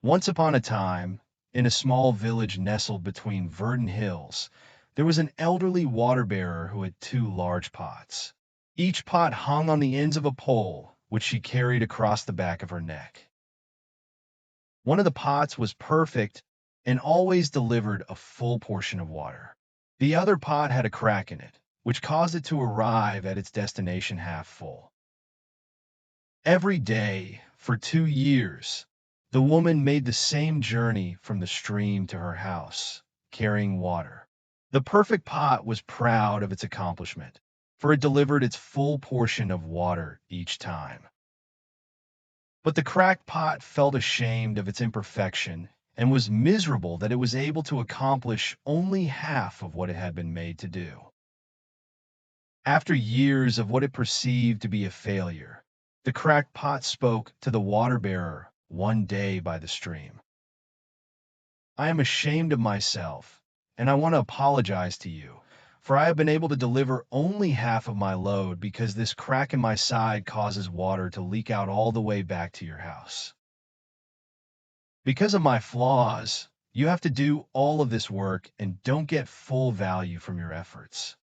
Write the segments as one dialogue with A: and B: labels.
A: Once upon a time, in a small village nestled between verdant hills, there was an elderly water bearer who had two large pots. Each pot hung on the ends of a pole, which she carried across the back of her neck. One of the pots was perfect and always delivered a full portion of water. The other pot had a crack in it, which caused it to arrive at its destination half full. Every day, for 2 years, the woman made the same journey from the stream to her house, carrying water. The perfect pot was proud of its accomplishment, for it delivered its full portion of water each time. But the cracked pot felt ashamed of its imperfection and was miserable that it was able to accomplish only half of what it had been made to do. After years of what it perceived to be a failure, the cracked pot spoke to the water bearer one day by the stream. "I am ashamed of myself, and I want to apologize to you, for I have been able to deliver only half of my load because this crack in my side causes water to leak out all the way back to your house. Because of my flaws, you have to do all of this work and don't get full value from your efforts."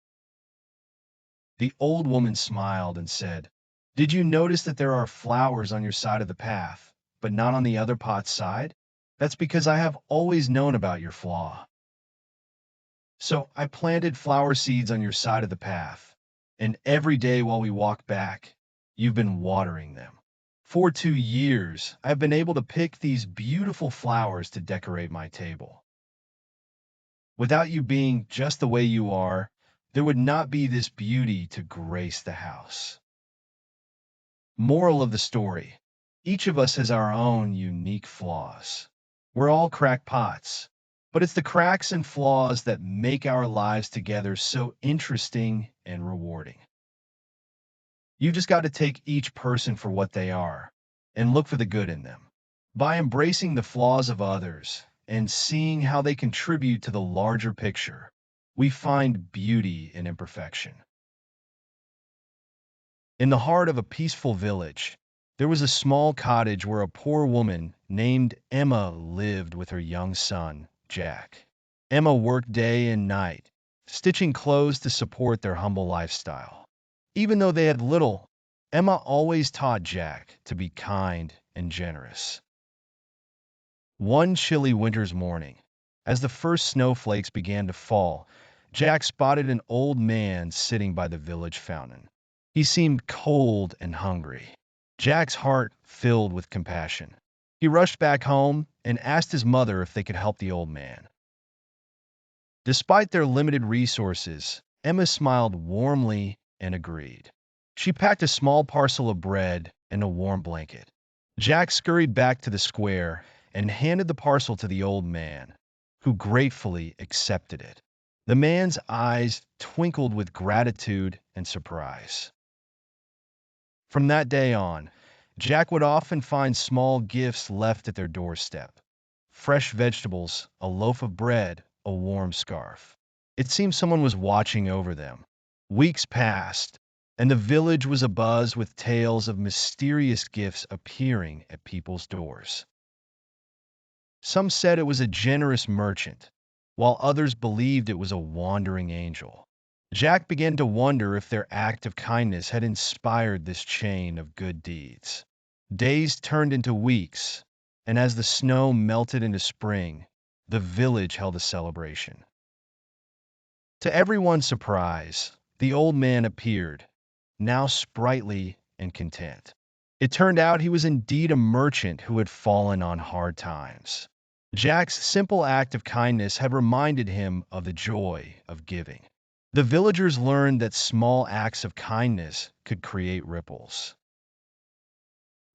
A: The old woman smiled and said, "Did you notice that there are flowers on your side of the path, but not on the other pot's side? That's because I have always known about your flaw. So I planted flower seeds on your side of the path, and every day while we walk back, you've been watering them. For 2 years, I've been able to pick these beautiful flowers to decorate my table. Without you being just the way you are, there would not be this beauty to grace the house." Moral of the story: each of us has our own unique flaws. We're all cracked pots, but it's the cracks and flaws that make our lives together so interesting and rewarding. You just got to take each person for what they are and look for the good in them. By embracing the flaws of others and seeing how they contribute to the larger picture, we find beauty in imperfection. In the heart of a peaceful village, there was a small cottage where a poor woman named Emma lived with her young son, Jack. Emma worked day and night, stitching clothes to support their humble lifestyle. Even though they had little, Emma always taught Jack to be kind and generous. One chilly winter's morning, as the first snowflakes began to fall, Jack spotted an old man sitting by the village fountain. He seemed cold and hungry. Jack's heart filled with compassion. He rushed back home and asked his mother if they could help the old man. Despite their limited resources, Emma smiled warmly and agreed. She packed a small parcel of bread and a warm blanket. Jack scurried back to the square and handed the parcel to the old man, who gratefully accepted it. The man's eyes twinkled with gratitude and surprise. From that day on, Jack would often find small gifts left at their doorstep: fresh vegetables, a loaf of bread, a warm scarf. It seemed someone was watching over them. Weeks passed, and the village was abuzz with tales of mysterious gifts appearing at people's doors. Some said it was a generous merchant, while others believed it was a wandering angel. Jack began to wonder if their act of kindness had inspired this chain of good deeds. Days turned into weeks, and as the snow melted into spring, the village held a celebration. To everyone's surprise, the old man appeared, now sprightly and content. It turned out he was indeed a merchant who had fallen on hard times. Jack's simple act of kindness had reminded him of the joy of giving. The villagers learned that small acts of kindness could create ripples.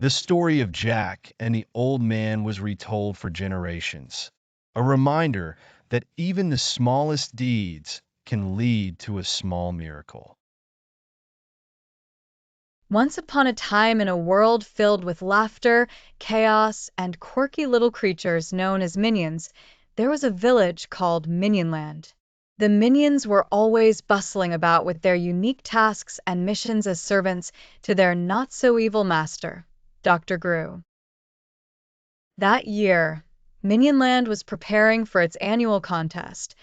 A: The story of Jack and the old man was retold for generations, a reminder that even the smallest deeds can lead to a small miracle.
B: Once upon a time, in a world filled with laughter, chaos, and quirky little creatures known as minions, there was a village called Minionland. The minions were always bustling about with their unique tasks and missions as servants to their not-so-evil master, Dr. Gru. That year, Minionland was preparing for its annual contest,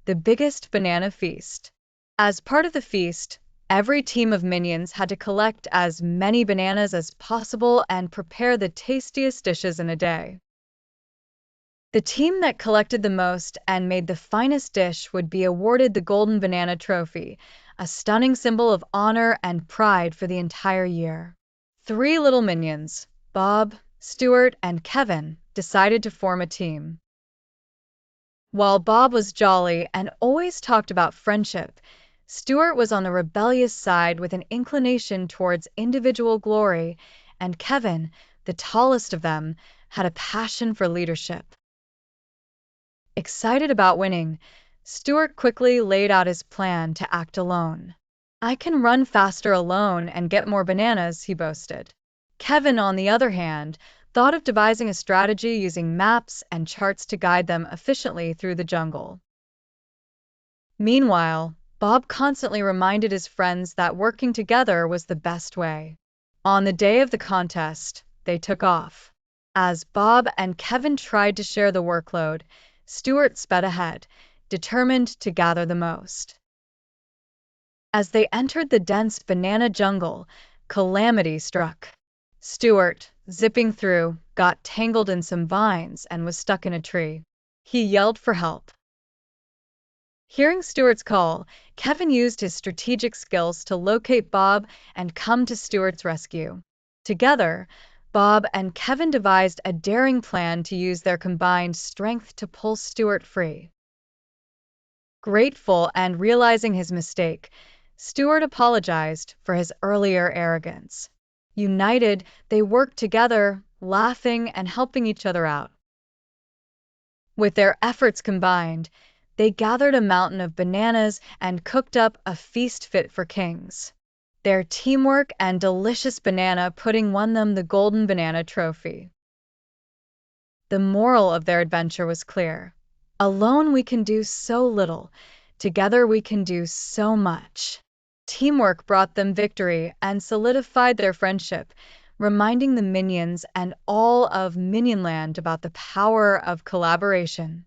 B: the biggest banana feast. As part of the feast, every team of minions had to collect as many bananas as possible and prepare the tastiest dishes in a day. The team that collected the most and made the finest dish would be awarded the Golden Banana Trophy, a stunning symbol of honor and pride for the entire year. Three little minions, Bob, Stuart, and Kevin, decided to form a team. While Bob was jolly and always talked about friendship, Stuart was on the rebellious side with an inclination towards individual glory, and Kevin, the tallest of them, had a passion for leadership. Excited about winning, Stuart quickly laid out his plan to act alone. "I can run faster alone and get more bananas," he boasted. Kevin, on the other hand, thought of devising a strategy using maps and charts to guide them efficiently through the jungle. Meanwhile, Bob constantly reminded his friends that working together was the best way. On the day of the contest, they took off. As Bob and Kevin tried to share the workload, Stuart sped ahead, determined to gather the most. As they entered the dense banana jungle, calamity struck. Stuart, zipping through, got tangled in some vines and was stuck in a tree. He yelled for help. Hearing Stuart's call, Kevin used his strategic skills to locate Bob and come to Stuart's rescue. Together, Bob and Kevin devised a daring plan to use their combined strength to pull Stuart free. Grateful and realizing his mistake, Stuart apologized for his earlier arrogance. United, they worked together, laughing and helping each other out. With their efforts combined, they gathered a mountain of bananas and cooked up a feast fit for kings. Their teamwork and delicious banana pudding won them the Golden Banana Trophy. The moral of their adventure was clear. Alone we can do so little, together we can do so much. Teamwork brought them victory and solidified their friendship, reminding the minions and all of Minionland about the power of collaboration.